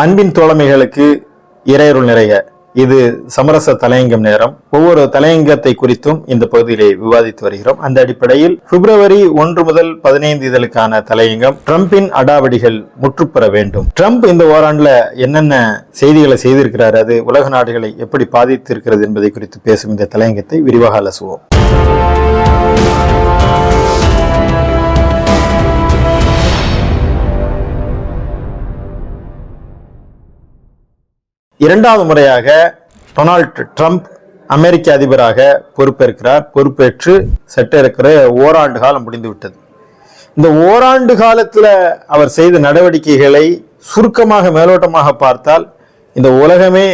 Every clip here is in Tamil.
அன்பின் தோழமைகளுக்கு இறையருள் நிறைய. இது சமரச தலையங்கம் நேரம். ஒவ்வொரு தலையங்கத்தை குறித்தும் இந்த பகுதியிலே விவாதித்து வருகிறோம். அந்த அடிப்படையில் பிப்ரவரி 1 முதல் 15 இதழுக்கான தலையங்கம் ட்ரம்பின் அடாவடிகள் முற்றுப்பெற வேண்டும். ட்ரம்ப் இந்த ஓராண்டுல என்னென்ன செய்திகளை செய்திருக்கிறார், அது உலக நாடுகளை எப்படி பாதித்திருக்கிறது என்பதை குறித்து பேசும் இந்த தலையங்கத்தை விரிவாக அலசுவோம். இரண்டாவது முறையாக டொனால்ட் ட்ரம்ப் அமெரிக்க அதிபராக பொறுப்பேற்கிறார். பொறுப்பேற்று சற்றேறக்குற ஓராண்டு காலம் முடிந்துவிட்டது. இந்த ஓராண்டு காலத்தில் அவர் செய்த நடவடிக்கைகளை சுருக்கமாக மேலோட்டமாக பார்த்தால் இந்த உலகமே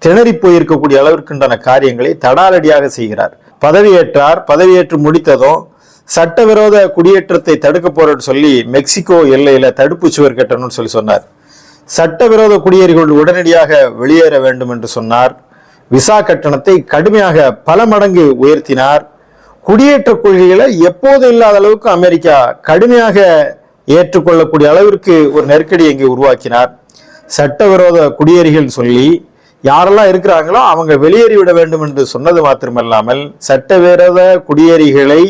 திணறி போயிருக்கக்கூடிய அளவிற்குண்டான காரியங்களை தடாலடியாக செய்கிறார். பதவியேற்றார். பதவியேற்று முடித்ததும் சட்டவிரோத குடியேற்றத்தை தடுக்க போறேன்னு சொல்லி மெக்சிகோ எல்லையில தடுப்பு சுவர் கட்டணும்னு சொல்லி சொன்னார். சட்டவிரோத குடியேறிகள் உடனடியாக வெளியேற வேண்டும் என்று சொன்னார். விசா கட்டணத்தை கடுமையாக பல மடங்கு உயர்த்தினார். குடியேற்ற கொள்கைகளை எப்போது இல்லாத அளவுக்கு அமெரிக்கா கடுமையாக ஏற்றுக்கொள்ளக்கூடிய அளவிற்கு ஒரு நெருக்கடியை இங்கே உருவாக்கினார். சட்டவிரோத குடியேறிகள் சொல்லி யாரெல்லாம் இருக்கிறாங்களோ அவங்க வெளியேறிவிட வேண்டும் என்று சொன்னது மாத்திரமல்லாமல் சட்டவிரோத குடியேறிகளை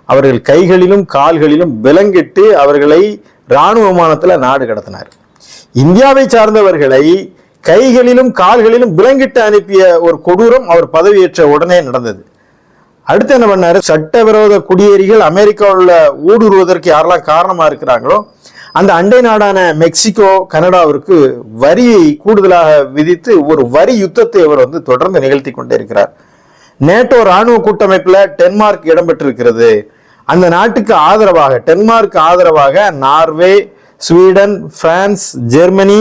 அவர்கள் கைகளிலும் கால்களிலும் விலங்கிட்டு அவர்களை இராணுவ விமானத்துல நாடு கடத்தினார். இந்தியாவை சார்ந்தவர்களை கைகளிலும் கால்களிலும் விலங்கிட்டு அனுப்பிய ஒரு கொடூரம் அவர் பதவியேற்ற உடனே நடந்தது. அடுத்து என்ன பண்ணாரு, சட்டவிரோத குடியேறிகள் அமெரிக்காவில் ஊடுருவதற்கு யாரெல்லாம் காரணமா இருக்கிறாங்களோ அந்த அண்டை நாடான மெக்சிகோ கனடாவிற்கு வரியை கூடுதலாக விதித்து ஒரு வரி யுத்தத்தை அவர் தொடர்ந்து நிகழ்த்தி கொண்டே இருக்கிறார். நேட்டோ ராணுவ கூட்டமைப்புல டென்மார்க் இடம்பெற்றிருக்கிறது. அந்த நாட்டுக்கு ஆதரவாக டென்மார்க் ஆதரவாக Norway, Sweden, France, Germany,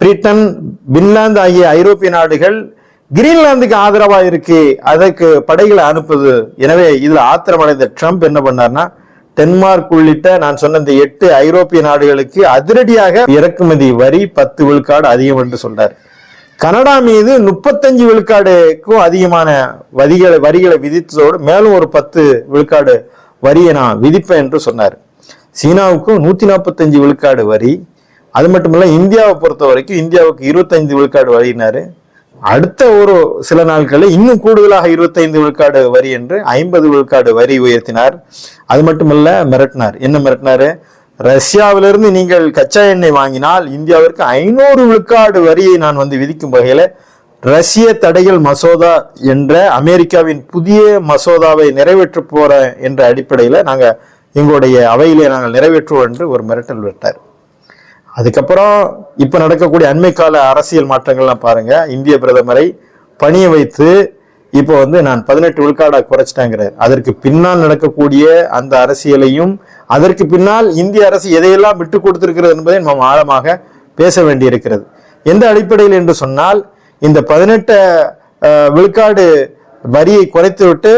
Britain, Finland ஆகிய ஐரோப்பிய நாடுகள் கிரீன்லாந்துக்கு ஆதரவாக இருக்கு. அதற்கு படைகளை அனுப்புது. எனவே இதுல ஆத்திரமடைந்த ட்ரம்ப் என்ன பண்ணார்னா, டென்மார்க் உள்ளிட்ட நான் சொன்ன இந்த 8 ஐரோப்பிய நாடுகளுக்கு அதிரடியாக இறக்குமதி வரி 10 விழுக்காடு அதிகம் என்று சொல்றார். கனடா மீது 35 விழுக்காடுக்கும் அதிகமான வரிகளை விதித்ததோடு மேலும் ஒரு 10 விழுக்காடு வரியை நான் விதிப்பேன் என்று சொன்னார். சீனாவுக்கு 145 விழுக்காடு வரி. அது மட்டுமல்ல, இந்தியாவை பொறுத்த வரைக்கும் இந்தியாவுக்கு 25 விழுக்காடு வரினாரு. அடுத்த ஒரு சில நாட்களில் இன்னும் கூடுதலாக 25 விழுக்காடு வரி என்று 50 விழுக்காடு வரி உயர்த்தினார். அது மட்டுமல்ல, மிரட்டினார். என்ன மிரட்டினாரு, ரஷ்யாவிலிருந்து நீங்கள் கச்சா எண்ணெய் வாங்கினால் இந்தியாவிற்கு 500 விழுக்காடு வரியை நான் விதிக்கும் வகையில ரஷ்ய தடைகள் மசோதா என்ற அமெரிக்காவின் புதிய மசோதாவை நிறைவேற்ற போற என்ற அடிப்படையில நாங்க எங்களுடைய அவையிலே நாங்கள் நிறைவேற்றுவோம் என்று ஒரு மிரட்டல் விட்டார். அதுக்கப்புறம் இப்ப நடக்கக்கூடிய அண்மை கால அரசியல் மாற்றங்கள்லாம் பாருங்க. இந்திய பிரதமரை பணிய வைத்து இப்போ நான் 18 விழுக்காடா குறைச்சிட்டாங்கிறார். அதற்கு பின்னால் நடக்கக்கூடிய அந்த அரசியலையும் அதற்கு பின்னால் இந்திய அரசு எதையெல்லாம் விட்டு கொடுத்திருக்கிறது என்பதை நாம் ஆழமாக பேச வேண்டியிருக்கிறது. எந்த அடிப்படையில் என்று சொன்னால், இந்த 18 விழுக்காடு வரியை குறைத்து விட்டு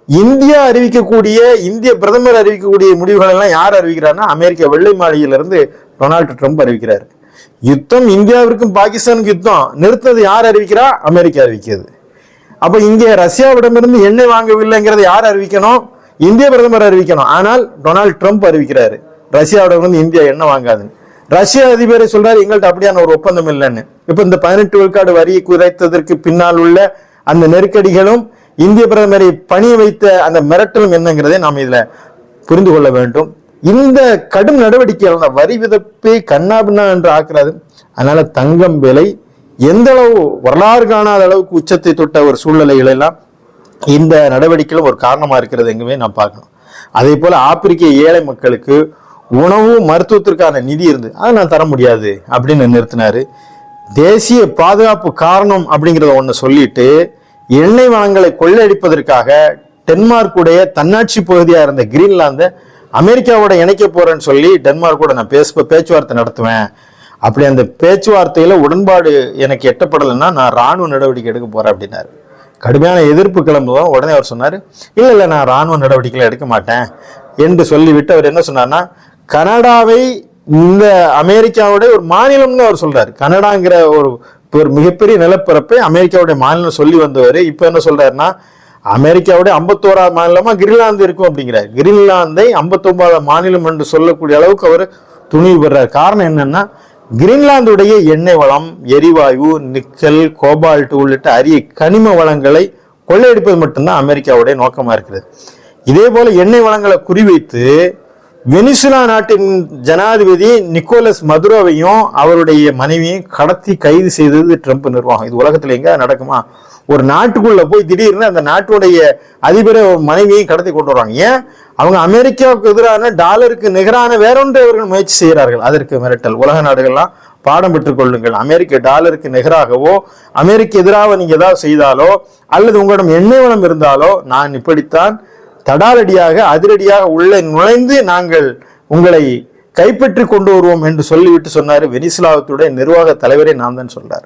இந்தியா அறிவிக்கக்கூடிய, இந்திய பிரதமர் அறிவிக்கக்கூடிய முடிவுகள் எல்லாம் யார் அறிவிக்கிறார்னா, அமெரிக்க வெள்ளை மாளிகையிலிருந்து டொனால்டு ட்ரம்ப் அறிவிக்கிறார். யுத்தம் இந்தியாவிற்கும் பாகிஸ்தானுக்கு யுத்தம் நிறுத்தது யார் அறிவிக்கிறா? அமெரிக்கா அறிவிக்கிறது. அப்ப இங்கே ரஷ்யாவிடமிருந்து எண்ணெய் வாங்கவில்லைங்கிறத யார் அறிவிக்கணும்? இந்திய பிரதமர் அறிவிக்கணும். ஆனால் டொனால்டு ட்ரம்ப் அறிவிக்கிறாரு ரஷ்யாவிடமிருந்து இந்தியா எண்ணெய் வாங்காது. ரஷ்ய அதிபரை சொல்றாரு, எங்கள்கிட்ட அப்படியான ஒரு ஒப்பந்தம் இல்லைன்னு. இப்ப இந்த 18 விழுக்காடு வரியை குறைத்ததற்கு பின்னால் உள்ள அந்த நெருக்கடிகளும் இந்திய பிரதமரை பணிய வைத்த அந்த மிரட்டலும் என்னங்கிறதை நாம் இதுல புரிந்து கொள்ள வேண்டும். இந்த கடும் நடவடிக்கைகள் வரி விதப்பை கண்ணாபின்னா என்று ஆக்குறாரு. அதனால தங்கம் விலை எந்த அளவு வரலாறு காணாத அளவுக்கு உச்சத்தை தொட்ட ஒரு சூழ்நிலைகள் எல்லாம் இந்த நடவடிக்கைகளும் ஒரு காரணமா இருக்கிறது எங்குமே நாம் பார்க்கணும். அதே போல ஆப்பிரிக்க ஏழை மக்களுக்கு உணவு மருத்துவத்திற்கான நிதி இருந்து அதை நான் தர முடியாது அப்படின்னு நிறுத்தினாரு. தேசிய பாதுகாப்பு காரணம் அப்படிங்கிறத ஒண்ணு சொல்லிட்டு எண்ணெய் வளங்களை கொள்ளையடிப்பதற்காக டென்மார்க்குடைய தன்னாட்சி பகுதியா இருந்த கிரீன்லாந்தை அமெரிக்காவோட இணைக்க போறேன்னு சொல்லி டென்மார்க்கோட நான் பேச்சுவார்த்தை நடத்துவேன். அப்படி அந்த பேச்சுவார்த்தையில உடன்பாடு எனக்கு எட்டப்படலைன்னா நான் ராணுவ நடவடிக்கை எடுக்க போறேன் அப்படின்னாரு. கடுமையான எதிர்ப்பு கிளம்புவோம். உடனே அவர் சொன்னாரு, இல்ல நான் ராணுவ நடவடிக்கைகளை எடுக்க மாட்டேன் என்று சொல்லிவிட்டு அவர் என்ன சொன்னார்னா, கனடாவை இந்த அமெரிக்காவுடைய ஒரு மாநிலம்னு அவர் சொல்றாரு. கனடாங்கிற ஒரு மிகப்பெரிய நிலப்பரப்பை அமெரிக்காவுடைய மாநிலம் சொல்லி வந்தவர் இப்ப என்ன சொல்றாருன்னா, அமெரிக்காவுடைய 51வது மாநிலமா கிரீன்லாந்து இருக்கும் அப்படிங்கிறார். கிரீன்லாந்தை 59வது மாநிலம் என்று சொல்லக்கூடிய அளவுக்கு அவர் துணிவு பெறார். காரணம் என்னன்னா, கிரீன்லாந்துடைய எண்ணெய் வளம், எரிவாயு, நிக்கல், கோபால்ட் உள்ளிட்ட அரிய கனிம வளங்களை கொள்ளையடிப்பது மட்டும்தான் அமெரிக்காவுடைய நோக்கமா இருக்கிறது. இதே போல எண்ணெய் வளங்களை குறிவைத்து வெனிசுலா நாட்டின் ஜனாதிபதி நிக்கோலஸ் மதுரோவையும் அவருடைய மனைவியும் கடத்தி கைது செய்தது ட்ரம்ப் நிர்வாகம். இது உலகத்துல எங்க நடக்குமா? ஒரு நாட்டுக்குள்ள போய் திடீர்னு அந்த நாட்டுடைய அதிபரை மனைவியையும் கடத்தி கொண்டு வருவாங்க. ஏன்? அவங்க அமெரிக்காவுக்கு எதிரான டாலருக்கு நிகரான வேறொன்றை அவர்கள் முயற்சி செய்கிறார்கள். அதற்கு மிரட்டல். உலக நாடுகள்லாம் பாடம் பெற்றுக் கொள்ளுங்கள். அமெரிக்க டாலருக்கு நிகராகவோ அமெரிக்க எதிராக நீங்க ஏதாவது செய்தாலோ அல்லது உங்களிடம் எண்ணெய் வளம் இருந்தாலோ நான் இப்படித்தான் தடாலடியாக அதிரடியாக உள்ளே நுழைந்து நாங்கள் உங்களை கைப்பற்றி கொண்டு வருவோம் என்று சொல்லிவிட்டு சொன்னாரு. வெனிசுலாவுடைய நிர்வாக தலைவரே நான் தான் சொல்றாரு.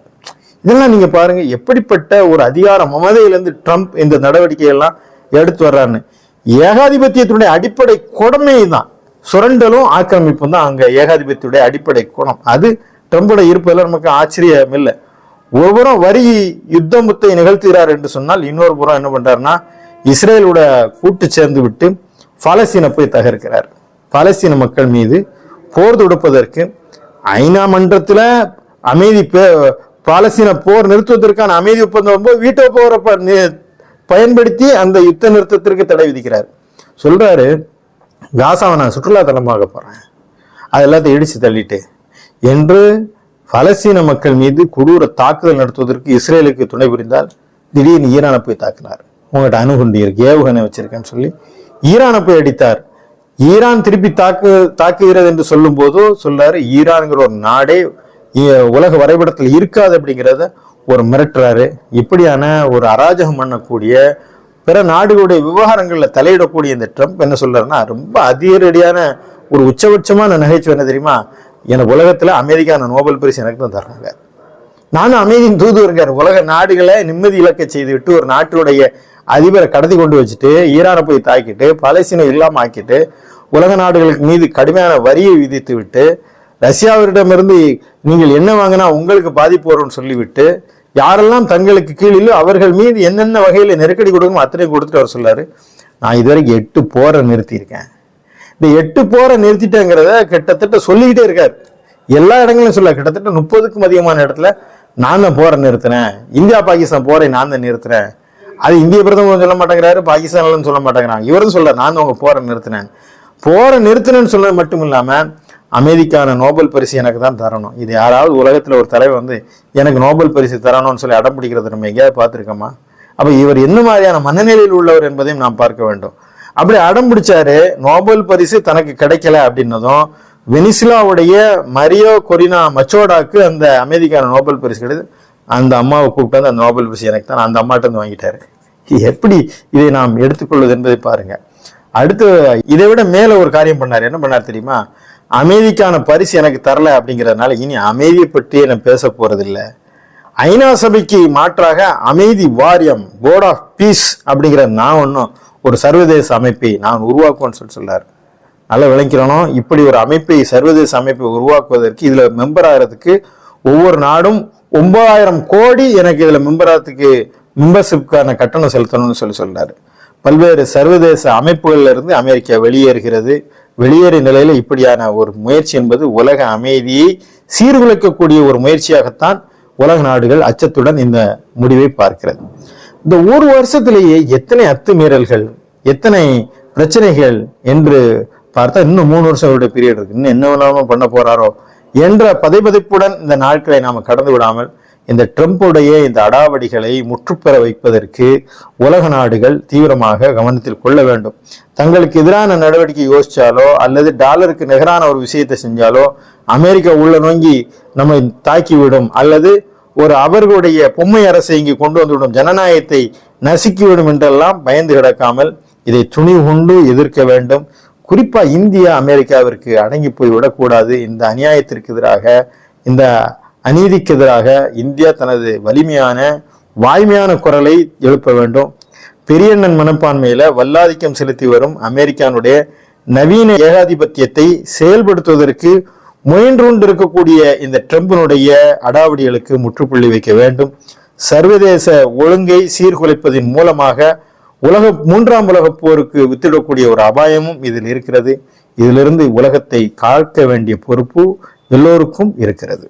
இதெல்லாம் நீங்க பாருங்க, எப்படிப்பட்ட ஒரு அதிகார மமதையிலிருந்து ட்ரம்ப் இந்த நடவடிக்கையெல்லாம் எடுத்து வர்றாருன்னு. ஏகாதிபத்தியத்தினுடைய அடிப்படை கொடுமை தான் சுரண்டலும் ஆக்கிரமிப்பும் தான் அங்க ஏகாதிபத்தியுடைய அடிப்படை குணம். அது ட்ரம்போட இருப்பதில் நமக்கு ஆச்சரியம் இல்லை. ஒவ்வொரு வரி யுத்தமுத்தை நிகழ்த்துகிறார் என்று சொன்னால் இன்னொரு புறம் என்ன பண்றாருன்னா இஸ்ரேலோட கூட்டு சேர்ந்து விட்டு பாலஸ்தீனை போய் தகர்க்கிறார். பாலஸ்தீன மக்கள் மீது போர் தொடுப்பதற்கு ஐநா மன்றத்துல அமைதி பாலஸ்தீன போர் நிறுத்துவதற்கான அமைதி ஒப்பந்தம் போது வீட்டோ போரை பயன்படுத்தி அந்த யுத்த நிறுத்தத்திற்கு தடை விதிக்கிறார். சொல்றாரு, காசாவை நான் சுற்றுலா தலமாக போறேன், அது எல்லாத்தையும் இடிச்சு தள்ளிட்டு என்று பாலஸ்தீன மக்கள் மீது கொடூர தாக்குதல் நடத்துவதற்கு இஸ்ரேலுக்கு துணை புரிந்தால் திடீர்னு ஈரானை போய் தாக்கினார். உங்கள்கிட்ட அணுகுண்டு இருக்கு, ஏவுகணை வச்சிருக்கேன்னு சொல்லி ஈரானை போய் அடித்தார். ஈரான் திருப்பி தாக்குகிறது என்று சொல்லும் போது சொல்றாரு, ஈரான்கிற ஒரு நாடே உலக வரைபடத்தில் இருக்காது அப்படிங்கிறத ஒரு மிரட்டுறாரு. இப்படியான ஒரு அராஜகம் பண்ணக்கூடிய பிற நாடுகளுடைய விவகாரங்கள்ல தலையிடக்கூடிய இந்த ட்ரம்ப் என்ன சொல்றாருன்னா, ரொம்ப அதிரடியான ஒரு உச்சபட்சமான நகைச்சுவை என்ன தெரியுமா? எனக்கு உலகத்துல அமெரிக்கான நோபல் பரிசு எனக்கு தான் தர்றாங்க, நானும் அமைதியின் தூதுவருங்க. உலக நாடுகளை நிம்மதி இழக்க செய்து விட்டு ஒரு நாட்டுடைய அதிபரை கடத்தி கொண்டு வச்சுட்டு ஈரானை போய் தாக்கிட்டு பாலஸ்தீனை இல்லாம ஆக்கிட்டு உலக நாடுகளுக்கு மீது கடுமையான வரியை விதித்து விட்டு ரஷ்யாவிடமிருந்து நீங்கள் என்ன வாங்கினா உங்களுக்கு பாதிப்பு வரும்னு சொல்லிவிட்டு யாரெல்லாம் தங்களுக்கு கீழிலோ அவர்கள் மீது என்னென்ன வகையில நெருக்கடி கொடுக்கணும் அத்தனையும் கொடுத்துட்டு அவர் சொல்லாரு, நான் இதுவரைக்கும் 8 போரை நிறுத்தியிருக்கேன். இந்த 8 போரை நிறுத்திட்டேங்கிறத கிட்டத்தட்ட சொல்லிக்கிட்டே இருக்காரு. எல்லா இடங்களும் சொல்ல, கிட்டத்தட்ட 30க்கும் அதிகமான இடத்துல நான் தான் போரை நிறுத்தினேன், இந்தியா பாகிஸ்தான் போரை நான் தான் நிறுத்தினேன். அது இந்திய பிரதமர் சொல்ல மாட்டேங்கிறாரு, பாகிஸ்தான் சொல்ல மாட்டேங்கிறாங்க. இவரும் சொல்ல, நான் தான் உங்க போரை நிறுத்தினேன். போரை நிறுத்தினேன்னு சொல்றது மட்டும் இல்லாம அமெரிக்கான நோபல் பரிசு எனக்கு தான் தரணும். இது யாராவது உலகத்துல ஒரு தலைவர் வந்து எனக்கு நோபல் பரிசு தரணும்னு சொல்லி அடம் பிடிக்கிறது நம்ம எங்கேயாவது பார்த்துருக்கோமா? அப்ப இவர் என்ன மாதிரியான மனநிலையில் உள்ளவர் என்பதையும் நாம் பார்க்க வேண்டும். அப்படி அடம் பிடிச்சாரு. நோபல் பரிசு தனக்கு கிடைக்கல அப்படின்னதும் வெனிசுலாவுடைய மரியோ கொரினா மச்சோடாக்கு அந்த அமெரிக்கான நோபல் பரிசு கிடையாது. அந்த அம்மாவை கூப்பிட்டு வந்து அந்த நோபல் பரிசு எனக்கு தான், அந்த அம்மாட்ட வந்து வாங்கிட்டாரு. எப்படி இதை நாம் எடுத்துக்கொள்வது என்பதை பாருங்க. அடுத்து இதை விட மேல ஒரு காரியம் பண்ணார். என்ன பண்ணார் தெரியுமா? அமெரிக்கான பரிசு எனக்கு தரல அப்படிங்கிறதுனால இனி அமைதியை பற்றியே நான் பேச போறதில்லை, ஐநா சபைக்கு மாற்றாக அமைதி வாரியம், போர்ட் ஆஃப் பீஸ் அப்படிங்கிற நான் ஒன்றும் ஒரு சர்வதேச அமைப்பை நான் உருவாக்குவேன்னு சொல்றாரு. நல்லா விளங்கிறோம். இப்படி ஒரு அமைப்பை, சர்வதேச அமைப்பை உருவாக்குவதற்கு இதுல மெம்பர் ஆகிறதுக்கு ஒவ்வொரு நாடும் 9,000 கோடி எனக்கு இதுல மெம்பர்ஷிப்கான கட்டணம் செலுத்தணும்னு சொல்றாரு. பல்வேறு சர்வதேச அமைப்புகள்ல இருந்து அமெரிக்கா வெளியேறுகிறது. வெளியேறிய நிலையில இப்படியான ஒரு முயற்சி என்பது உலக அமைதியை சீர்குலைக்கக்கூடிய ஒரு முயற்சியாகத்தான் உலக நாடுகள் அச்சத்துடன் இந்த முடிவை பார்க்கிறது. இந்த ஒரு வருஷத்திலேயே எத்தனை அத்துமீறல்கள், எத்தனை பிரச்சனைகள் என்று பார்த்தா இன்னும் 3 வருஷம் பீரியட் இருக்கு, இன்னும் என்ன வேணாலும் பண்ண போறாரோ என்ற பதைபதைப்புடன் இந்த நாட்களை நாம கடந்து விடாமல் இந்த ட்ரம்புடைய இந்த அடாவடிகளை முற்றுப்பெற வைப்பதற்கு உலக நாடுகள் தீவிரமாக கவனத்தில் கொள்ள வேண்டும். தங்களுக்கு எதிரான நடவடிக்கை யோசிச்சாலோ அல்லது டாலருக்கு நிகரான ஒரு விஷயத்தை செஞ்சாலோ அமெரிக்கா உள்ள நோங்கி நம்மை தாக்கிவிடும் அல்லது ஒரு அவர்களுடைய பொம்மை அரசை இங்கு கொண்டு வந்துவிடும், ஜனநாயகத்தை நசுக்கிவிடும் என்றெல்லாம் பயந்து கிடக்காமல் இதை துணிவு கொண்டு எதிர்க்க வேண்டும். குறிப்பா இந்தியா அமெரிக்காவிற்கு அடங்கி போய் விடக்கூடாது. இந்த அநியாயத்திற்கு எதிராக, இந்த அநீதிக்கு எதிராக இந்தியா தனது வலிமையான வாய்மையான குரலை எழுப்ப வேண்டும். பெரியண்ணன் மனப்பான்மையில வல்லாதிக்கம் செலுத்தி வரும் அமெரிக்கானுடைய நவீன ஏகாதிபத்தியத்தை செயல்படுத்துவதற்கு முயன்று கொண்டிருக்கக்கூடிய இந்த ட்ரம்பினுடைய அடாவடிகளுக்கு முற்றுப்புள்ளி வைக்க வேண்டும். சர்வதேச ஒழுங்கை சீர்குலைப்பதன் மூலமாக 3ஆம் உலகப் போருக்கு வித்திடக்கூடிய ஒரு அபாயமும் இதில் இருக்கிறது. இதிலிருந்து உலகத்தை காக்க வேண்டிய பொறுப்பு எல்லோருக்கும் இருக்கிறது.